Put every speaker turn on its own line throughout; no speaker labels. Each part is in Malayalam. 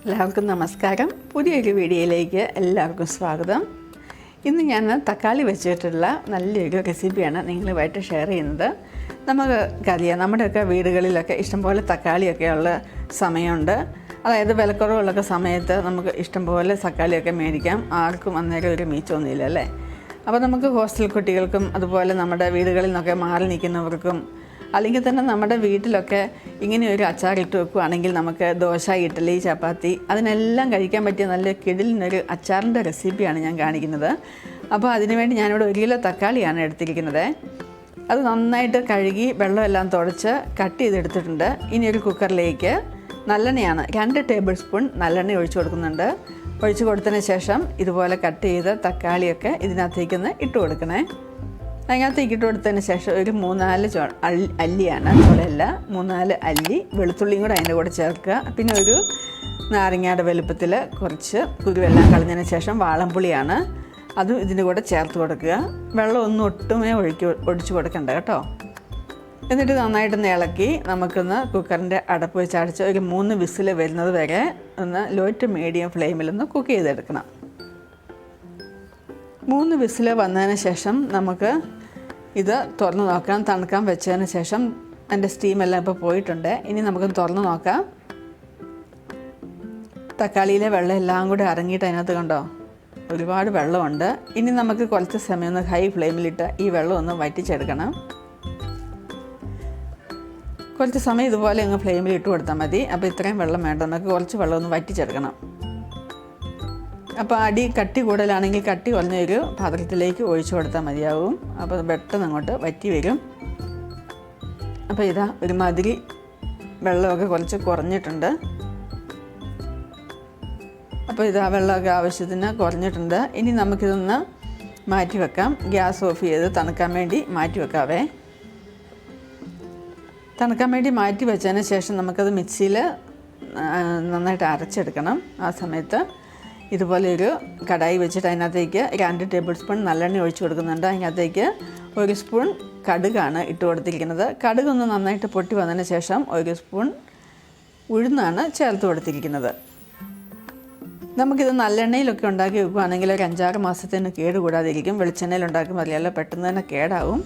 എല്ലാവർക്കും നമസ്കാരം. പുതിയൊരു വീഡിയോയിലേക്ക് എല്ലാവർക്കും സ്വാഗതം. ഇന്ന് ഞാൻ തക്കാളി വെച്ചിട്ടുള്ള നല്ലൊരു റെസിപ്പിയാണ് നിങ്ങളുമായിട്ട് ഷെയർ ചെയ്യുന്നത്. നമുക്കറിയാം, നമ്മുടെയൊക്കെ വീടുകളിലൊക്കെ ഇഷ്ടംപോലെ തക്കാളിയൊക്കെ ഉള്ള സമയമുണ്ട്. അതായത് വിലക്കുറവുള്ള സമയത്ത് നമുക്ക് ഇഷ്ടംപോലെ തക്കാളിയൊക്കെ മേടിക്കാം. ആർക്കും അന്നേരം ഒരു മീച്ചൊന്നുമില്ല അല്ലേ. അപ്പോൾ നമുക്ക് ഹോസ്റ്റൽ കുട്ടികൾക്കും അതുപോലെ നമ്മുടെ വീടുകളിൽ നിന്നൊക്കെ മാറി നിൽക്കുന്നവർക്കും അല്ലെങ്കിൽ തന്നെ നമ്മുടെ വീട്ടിലൊക്കെ ഇങ്ങനെ ഒരു അച്ചാറിട്ട് വെക്കുകയാണെങ്കിൽ നമുക്ക് ദോശ, ഇഡ്ഡലി, ചപ്പാത്തി അതിനെല്ലാം കഴിക്കാൻ പറ്റിയ നല്ല കിടിലിനൊരു അച്ചാറിൻ്റെ റെസിപ്പിയാണ് ഞാൻ കാണിക്കുന്നത്. അപ്പോൾ അതിനുവേണ്ടി ഞാനിവിടെ 1 കിലോ തക്കാളിയാണ് എടുത്തിരിക്കുന്നത്. അത് നന്നായിട്ട് കഴുകി വെള്ളമെല്ലാം തുടച്ച് കട്ട് ചെയ്തെടുത്തിട്ടുണ്ട്. ഇനി ഒരു കുക്കറിലേക്ക് നല്ലെണ്ണയാണ് 2 ടേബിൾ സ്പൂൺ നല്ലെണ്ണ ഒഴിച്ചു കൊടുക്കുന്നുണ്ട്. ഒഴിച്ചു കൊടുത്തതിന് ശേഷം ഇതുപോലെ കട്ട് ചെയ്ത തക്കാളിയൊക്കെ ഇതിനകത്തേക്കൊന്ന് ഇട്ട് കൊടുക്കണേ. അതിനകത്തേക്ക് ഇട്ട് കൊടുത്തതിന് ശേഷം ഒരു 3-4 അല്ലിയാണ്, ചുളയല്ല, 3-4 അല്ലി വെളുത്തുള്ളിയും കൂടെ അതിൻ്റെ കൂടെ ചേർക്കുക. പിന്നെ ഒരു നാരങ്ങയുടെ വലുപ്പത്തിൽ കുറച്ച് കുരുവെല്ലാം കളഞ്ഞതിന് ശേഷം വാളംപുളിയാണ്, അതും ഇതിൻ്റെ കൂടെ ചേർത്ത് കൊടുക്കുക. വെള്ളം ഒന്നും ഒട്ടുമേ ഒഴിച്ചു കൊടുക്കണ്ട കേട്ടോ. എന്നിട്ട് നന്നായിട്ടൊന്ന് ഇളക്കി നമുക്കൊന്ന് കുക്കറിൻ്റെ അടപ്പ് വെച്ച് അടച്ച് ഒരു 3 വിസിൽ വരുന്നത് വരെ ഒന്ന് ലോ ടു മീഡിയം ഫ്ലെയിമിലൊന്ന് കുക്ക് ചെയ്തെടുക്കണം. 3 വിസിൽ വന്നതിന് ശേഷം നമുക്ക് ഇത് തുറന്ന് നോക്കാം. തണുക്കാൻ വെച്ചതിന് ശേഷം അതിൻ്റെ സ്റ്റീമെല്ലാം ഇപ്പോൾ പോയിട്ടുണ്ട്. ഇനി നമുക്ക് തുറന്ന് നോക്കാം. തക്കാളിയിലെ വെള്ളം എല്ലാം കൂടെ ഇറങ്ങിയിട്ട് അതിനകത്ത് കണ്ടോ ഒരുപാട് വെള്ളമുണ്ട്. ഇനി നമുക്ക് കുറച്ച് സമയം ഒന്ന് ഹൈ ഫ്ലെയിമിലിട്ട് ഈ വെള്ളം ഒന്ന് വറ്റിച്ചെടുക്കണം. കുറച്ച് സമയം ഇതുപോലെ അങ്ങ് ഫ്ലെയിമിൽ ഇട്ട് കൊടുത്താൽ മതി. അപ്പോൾ ഇത്രയും വെള്ളം വേണ്ട, നമുക്ക് കുറച്ച് വെള്ളം ഒന്ന് വറ്റിച്ചെടുക്കണം. അപ്പോൾ അടി കട്ടി കൂടുതലാണെങ്കിൽ കട്ടി കുറഞ്ഞൊരു പാത്രത്തിലേക്ക് ഒഴിച്ചു കൊടുത്താൽ മതിയാവും. അപ്പോൾ പെട്ടെന്ന് അങ്ങോട്ട് വറ്റി വരും. അപ്പോൾ ഇതാ ഒരുമാതിരി വെള്ളമൊക്കെ കുറച്ച് കുറഞ്ഞിട്ടുണ്ട്. അപ്പോൾ ഇതാ വെള്ളമൊക്കെ ആവശ്യത്തിന് കുറഞ്ഞിട്ടുണ്ട്. ഇനി നമുക്കിതൊന്ന് മാറ്റി വെക്കാം. ഗ്യാസ് ഓഫ് ചെയ്ത് തണുക്കാൻ വേണ്ടി മാറ്റി വെക്കാവേ. തണുക്കാൻ വേണ്ടി മാറ്റി വെച്ചതിന് ശേഷം നമുക്കത് മിക്സിയിൽ നന്നായിട്ട് അരച്ചെടുക്കണം. ആ സമയത്ത് ഇതുപോലെ ഒരു കടായി വെച്ചിട്ട് അതിനകത്തേക്ക് 2 ടേബിൾ സ്പൂൺ നല്ലെണ്ണ ഒഴിച്ച് കൊടുക്കുന്നുണ്ട്. അതിനകത്തേക്ക് 1 സ്പൂൺ കടുകാണ് ഇട്ട് കൊടുത്തിരിക്കുന്നത്. കടുകൊന്ന് നന്നായിട്ട് പൊട്ടി വന്നതിന് ശേഷം 1 സ്പൂൺ ഉഴുന്നാണ് ചേർത്ത് കൊടുത്തിരിക്കുന്നത്. നമുക്കിത് നല്ലെണ്ണയിലൊക്കെ ഉണ്ടാക്കി വെക്കുകയാണെങ്കിൽ ഒരു 5-6 മാസത്തിന് കേടുകൂടാതിരിക്കും. വെളിച്ചെണ്ണയിൽ ഉണ്ടാക്കുമ്പോൾ അറിയാലോ പെട്ടെന്ന് തന്നെ കേടാവും.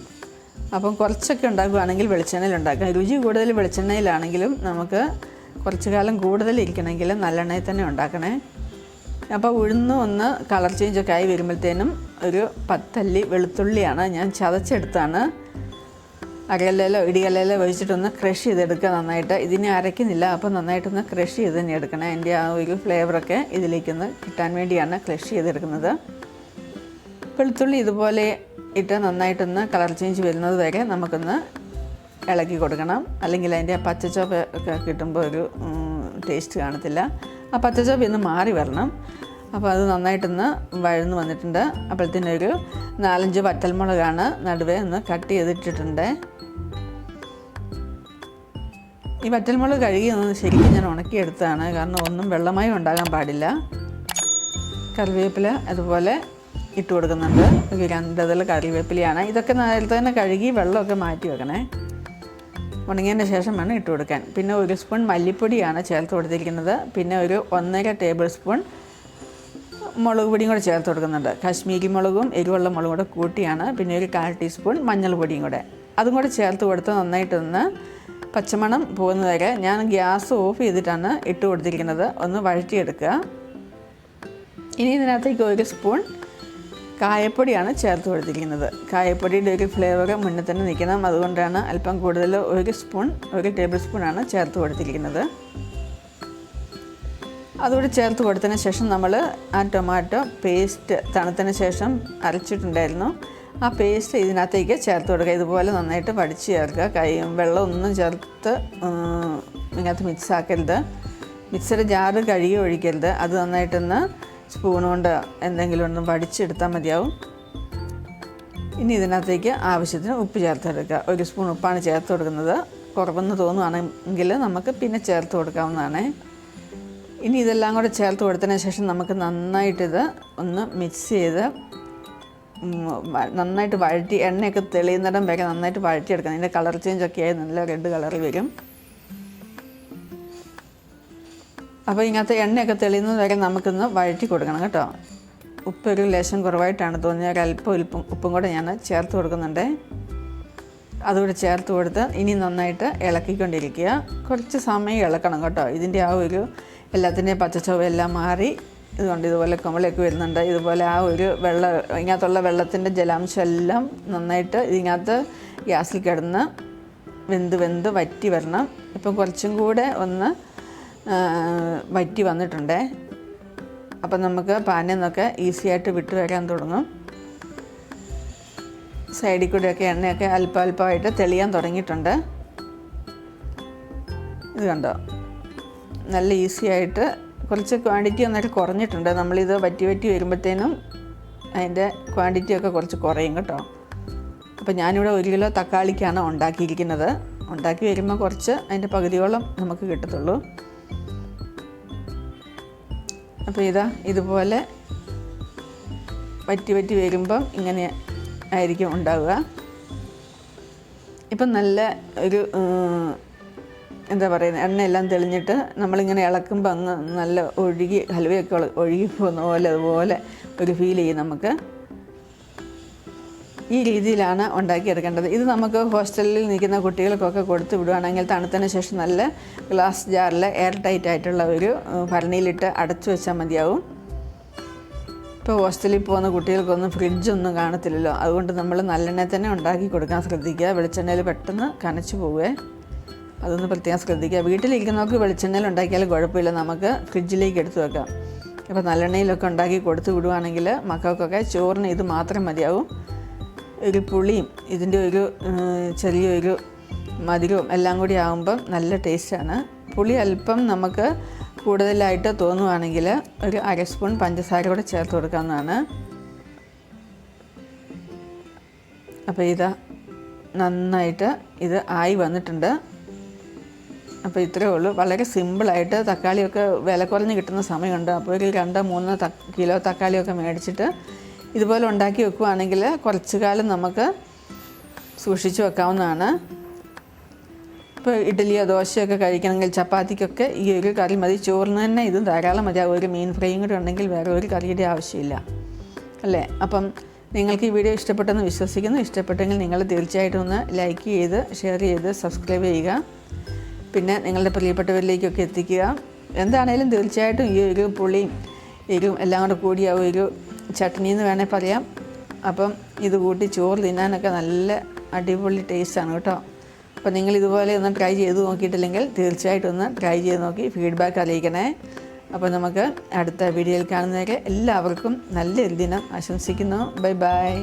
അപ്പം കുറച്ചൊക്കെ ഉണ്ടാക്കുകയാണെങ്കിൽ വെളിച്ചെണ്ണയിൽ ഉണ്ടാക്കാം. രുചി കൂടുതൽ വെളിച്ചെണ്ണയിലാണെങ്കിലും നമുക്ക് കുറച്ച് കാലം കൂടുതൽ ഇരിക്കണമെങ്കിൽ നല്ലെണ്ണയിൽ തന്നെ ഉണ്ടാക്കണേ. അപ്പോൾ ഉഴുന്ന് ഒന്ന് കളർ ചേഞ്ചൊക്കെ ആയി വരുമ്പോഴത്തേനും ഒരു 10 അല്ലി വെളുത്തുള്ളിയാണ് ഞാൻ ചതച്ചെടുത്താണ്. അരകല്ലയിലോ ഇടികല്ലയിലോ വെച്ചിട്ടൊന്ന് ക്രഷ് ചെയ്തെടുക്കുക നന്നായിട്ട്. ഇതിനെ അരയ്ക്കുന്നില്ല, അപ്പോൾ നന്നായിട്ടൊന്ന് ക്രഷ് ചെയ്ത് തന്നെ എടുക്കണം. അതിൻ്റെ ആ ഒരു ഫ്ലേവറൊക്കെ ഇതിലേക്കൊന്ന് കിട്ടാൻ വേണ്ടിയാണ് ക്രഷ് ചെയ്തെടുക്കുന്നത്. വെളുത്തുള്ളി ഇതുപോലെ ഇട്ട് നന്നായിട്ടൊന്ന് കളർ ചേഞ്ച് വരുന്നത് വരെ നമുക്കൊന്ന് ഇളക്കി കൊടുക്കണം. അല്ലെങ്കിൽ അതിൻ്റെ പച്ചച്ചോപ്പ് ഒക്കെ കിട്ടുമ്പോൾ ഒരു ടേസ്റ്റ് കാണത്തില്ല. ആ പച്ചച്ചോപ്പ് ഇന്ന് മാറി വരണം. അപ്പോൾ അത് നന്നായിട്ടൊന്ന് വഴന്ന് വന്നിട്ടുണ്ട്. അപ്പോഴത്തേനും ഒരു 4-5 വറ്റൽമുളകാണ് നടുവേ ഒന്ന് കട്ട് ചെയ്തിട്ടിട്ടുണ്ട്. ഈ വറ്റൽമുളക് കഴുകി ഒന്ന് ശരിക്കും ഞാൻ ഉണക്കിയെടുത്തതാണ്, കാരണം ഒന്നും വെള്ളമായി ഉണ്ടാകാൻ പാടില്ല. കറിവേപ്പില അതുപോലെ ഇട്ട് കൊടുക്കുന്നുണ്ട്. ഒരു 2 ഇതൾ കറിവേപ്പിലയാണ്. ഇതൊക്കെ നേരത്തെ തന്നെ കഴുകി വെള്ളമൊക്കെ മാറ്റി വെക്കണേ. ഉണങ്ങിയതിന് ശേഷം വേണം ഇട്ട് കൊടുക്കാൻ. പിന്നെ 1 സ്പൂൺ മല്ലിപ്പൊടിയാണ് ചേർത്ത് കൊടുത്തിരിക്കുന്നത്. പിന്നെ ഒരു 1.5 ടേബിൾ സ്പൂൺ മുളക് പൊടിയും കൂടെ ചേർത്ത് കൊടുക്കുന്നുണ്ട്. കാശ്മീരി മുളകും എരിവുള്ള മുളകും കൂടെ കൂട്ടിയാണ്. പിന്നെ ഒരു 1/4 ടീസ്പൂൺ മഞ്ഞൾപ്പൊടിയും കൂടെ അതും കൂടെ ചേർത്ത് കൊടുത്ത് നന്നായിട്ടൊന്ന് പച്ചമണം പോകുന്നത് വരെ ഞാൻ ഗ്യാസ് ഓഫ് ചെയ്തിട്ടാണ് ഇട്ട് കൊടുത്തിരിക്കുന്നത്. ഒന്ന് വഴറ്റിയെടുക്കുക. ഇനി ഇതിനകത്തേക്ക് 1 സ്പൂൺ കായപ്പൊടിയാണ് ചേർത്ത് കൊടുത്തിരിക്കുന്നത്. കായപ്പൊടിയുടെ ഒരു ഫ്ലേവർ മുന്നേ തന്നെ നിൽക്കണം. അതുകൊണ്ടാണ് അല്പം കൂടുതൽ 1 ടേബിൾ സ്പൂണാണ് ചേർത്ത് കൊടുത്തിരിക്കുന്നത്. അതുകൂടി ചേർത്ത് കൊടുത്തതിന് ശേഷം നമ്മൾ ആ ടൊമാറ്റോ പേസ്റ്റ് തണുത്തതിന് ശേഷം അരച്ചിട്ടുണ്ടായിരുന്നു. ആ പേസ്റ്റ് ഇതിനകത്തേക്ക് ചേർത്ത് കൊടുക്കുക. ഇതുപോലെ നന്നായിട്ട് വടിച്ച് ചേർക്കുക. വെള്ളമൊന്നും ചേർത്ത് ഇതിനകത്ത് മിക്സ് ആക്കരുത്. മിക്സിയുടെ ജാറ് കഴുകി ഒഴിക്കരുത്. അത് നന്നായിട്ടൊന്ന് സ്പൂൺ കൊണ്ട് എന്തെങ്കിലും ഒന്ന് വടിച്ചെടുത്താൽ മതിയാവും. ഇനി ഇതിനകത്തേക്ക് ആവശ്യത്തിന് ഉപ്പ് ചേർത്തെടുക്കുക. 1 സ്പൂൺ ഉപ്പാണ് ചേർത്ത് കൊടുക്കുന്നത്. കുറവെന്ന് തോന്നുകയാണെങ്കിൽ നമുക്ക് പിന്നെ ചേർത്ത് കൊടുക്കാവുന്നതാണ്. ഇനി ഇതെല്ലാം കൂടെ ചേർത്ത് കൊടുത്തതിന് ശേഷം നമുക്ക് നന്നായിട്ടിത് ഒന്ന് മിക്സ് ചെയ്ത് നന്നായിട്ട് വഴറ്റി എണ്ണയൊക്കെ തെളിയുന്നിടം വരെ നന്നായിട്ട് വഴറ്റിയെടുക്കണം. ഇതിൻ്റെ കളർ ചേഞ്ചൊക്കെ ആയി നല്ല റെഡ് കളർ വരും. അപ്പോൾ ഇതിനകത്ത് എണ്ണയൊക്കെ തെളിയുന്നത് വരെ നമുക്കൊന്ന് വഴറ്റി കൊടുക്കണം കേട്ടോ. ഉപ്പൊരു ലേശം കുറവായിട്ടാണ് തോന്നിയത്, ഒരല്പം ഉപ്പും കൂടെ ഞാൻ ചേർത്ത് കൊടുക്കുന്നുണ്ട്. അതുകൂടെ ചേർത്ത് കൊടുത്ത് ഇനി നന്നായിട്ട് ഇളക്കിക്കൊണ്ടിരിക്കുക. കുറച്ച് സമയം ഇളക്കണം കേട്ടോ. ഇതിൻ്റെ ആ ഒരു എല്ലാത്തിൻ്റെയും പച്ചച്ചൊവ്വയെല്ലാം മാറി ഇതുകൊണ്ട് ഇതുപോലെ കുമളയൊക്കെ വരുന്നുണ്ട്. ഇതുപോലെ ആ ഒരു ഇതിനകത്തുള്ള വെള്ളത്തിൻ്റെ ജലാംശം എല്ലാം നന്നായിട്ട് ഇതിനകത്ത് ഗ്യാസിൽ കിടന്ന് വെന്ത് വറ്റി വരണം. ഇപ്പം കുറച്ചും കൂടെ ഒന്ന് വറ്റി വന്നിട്ടുണ്ട്. അപ്പം നമുക്ക് പാനിൽ നിന്നൊക്കെ ഈസി ആയിട്ട് വിട്ട് വരാൻ തുടങ്ങും. സൈഡിൽ കൂടെയൊക്കെ എണ്ണയൊക്കെ അല്പമായിട്ട് തെളിയാൻ തുടങ്ങിയിട്ടുണ്ട്. ഇത് കണ്ടോ, നല്ല ഈസി ആയിട്ട്. കുറച്ച് ക്വാണ്ടിറ്റി ഒന്നൊക്കെ കുറഞ്ഞിട്ടുണ്ട്. നമ്മളിത് വറ്റി വരുമ്പോഴത്തേനും അതിൻ്റെ ക്വാണ്ടിറ്റിയൊക്കെ കുറച്ച് കുറയും കേട്ടോ. അപ്പോൾ ഞാനിവിടെ 1 കിലോ തക്കാളിക്കാണ് ഉണ്ടാക്കിയിരിക്കുന്നത്. ഉണ്ടാക്കി വരുമ്പോൾ കുറച്ച് അതിൻ്റെ പകുതിയോളം നമുക്ക് കിട്ടത്തുള്ളൂ. അപ്പോൾ ഇതുപോലെ വറ്റി വരുമ്പം ഇങ്ങനെ ആയിരിക്കും ഉണ്ടാവുക. ഇപ്പം നല്ല ഒരു എന്താ പറയുന്നത്, എണ്ണയെല്ലാം തെളിഞ്ഞിട്ട് നമ്മളിങ്ങനെ ഇളക്കുമ്പോൾ അങ്ങ് നല്ല ഹലുവയൊക്കെ ഒഴുകി പോകുന്ന പോലെ അതുപോലെ ഒരു ഫീൽ ചെയ്യും നമുക്ക്. ഈ രീതിയിലാണ് ഉണ്ടാക്കിയെടുക്കേണ്ടത്. ഇത് നമുക്ക് ഹോസ്റ്റലിൽ നിൽക്കുന്ന കുട്ടികൾക്കൊക്കെ കൊടുത്ത് വിടുകയാണെങ്കിൽ തണുത്തതിന് ശേഷം നല്ല ഗ്ലാസ് ജാറിൽ എയർ ടൈറ്റ് ആയിട്ടുള്ള ഒരു ഭരണിയിലിട്ട് അടച്ചു വെച്ചാൽ മതിയാവും. ഇപ്പോൾ ഹോസ്റ്റലിൽ പോകുന്ന കുട്ടികൾക്കൊന്നും ഫ്രിഡ്ജൊന്നും കാണത്തില്ലല്ലോ. അതുകൊണ്ട് നമ്മൾ നല്ലെണ്ണയിൽ തന്നെ ഉണ്ടാക്കി കൊടുക്കാൻ ശ്രദ്ധിക്കുക. വെളിച്ചെണ്ണയിൽ പെട്ടെന്ന് കനച്ചു പോവുകയെ, അതൊന്ന് പ്രത്യേകം ശ്രദ്ധിക്കുക. വീട്ടിലിരിക്കുന്നവർക്ക് വെളിച്ചെണ്ണയിൽ ഉണ്ടാക്കിയാലും കുഴപ്പമില്ല, നമുക്ക് ഫ്രിഡ്ജിലേക്ക് എടുത്ത് വെക്കാം. അപ്പോൾ നല്ലെണ്ണയിലൊക്കെ ഉണ്ടാക്കി കൊടുത്ത് വിടുവാണെങ്കിൽ മക്കൾക്കൊക്കെ ചോറിന് ഇത് മാത്രം മതിയാവും. ഒരു പുളിയും ഇതിൻ്റെ ഒരു ചെറിയൊരു മധുരവും എല്ലാം കൂടി ആകുമ്പം നല്ല ടേസ്റ്റാണ്. പുളി അല്പം നമുക്ക് കൂടുതലായിട്ട് തോന്നുവാണെങ്കിൽ ഒരു 1/2 സ്പൂൺ പഞ്ചസാര കൂടെ ചേർത്ത് കൊടുക്കാവുന്നതാണ്. അപ്പോൾ നന്നായിട്ട് ഇത് വന്നിട്ടുണ്ട്. അപ്പോൾ ഇത്രയേ ഉള്ളൂ. വളരെ സിമ്പിളായിട്ട് തക്കാളിയൊക്കെ വില കുറഞ്ഞ് കിട്ടുന്ന സമയമുണ്ട്. അപ്പോൾ ഒരു 2-3 കിലോ തക്കാളിയൊക്കെ മേടിച്ചിട്ട് ഇതുപോലെ ഉണ്ടാക്കി വെക്കുകയാണെങ്കിൽ കുറച്ച് കാലം നമുക്ക് സൂക്ഷിച്ച് വെക്കാവുന്നതാണ്. ഇപ്പോൾ ഇഡ്ഡലിയോ ദോശയൊക്കെ കഴിക്കണമെങ്കിൽ ചപ്പാത്തിക്കൊക്കെ ഈ ഒരു കറി മതി. ചോറിന് തന്നെ ഇത് ധാരാളം മതി. ഒരു മീൻ ഫ്രൈയും കൂടെ ഉണ്ടെങ്കിൽ വേറെ ഒരു കറിയുടെ ആവശ്യമില്ല അല്ലേ. അപ്പം നിങ്ങൾക്ക് ഈ വീഡിയോ ഇഷ്ടപ്പെട്ടെന്ന് വിശ്വസിക്കുന്നു. ഇഷ്ടപ്പെട്ടെങ്കിൽ നിങ്ങൾ തീർച്ചയായിട്ടും ഒന്ന് ലൈക്ക് ചെയ്ത് ഷെയർ ചെയ്ത് സബ്സ്ക്രൈബ് ചെയ്യുക. പിന്നെ നിങ്ങളുടെ പ്രിയപ്പെട്ടവരിലേക്കൊക്കെ എത്തിക്കുക. എന്താണേലും തീർച്ചയായിട്ടും ഈ ഒരു പുളിയും എരിവും എല്ലാം കൂടെ കൂടിയ ഒരു ചട്നി എന്ന് വേണേൽ പറയാം. അപ്പം ഇത് കൂട്ടി ചോറ് തിന്നാനൊക്കെ നല്ല അടിപൊളി ടേസ്റ്റാണ് കേട്ടോ. അപ്പോൾ നിങ്ങൾ ഇതുപോലെ ഒന്ന് ട്രൈ ചെയ്ത് നോക്കിയിട്ടില്ലെങ്കിൽ തീർച്ചയായിട്ടും ഒന്ന് ട്രൈ ചെയ്ത് നോക്കി ഫീഡ്ബാക്ക് അറിയിക്കണേ. അപ്പോൾ നമുക്ക് അടുത്ത വീഡിയോയിൽ കാണുന്നവരെ എല്ലാവർക്കും നല്ലൊരു ദിനം ആശംസിക്കുന്നു. ബൈ.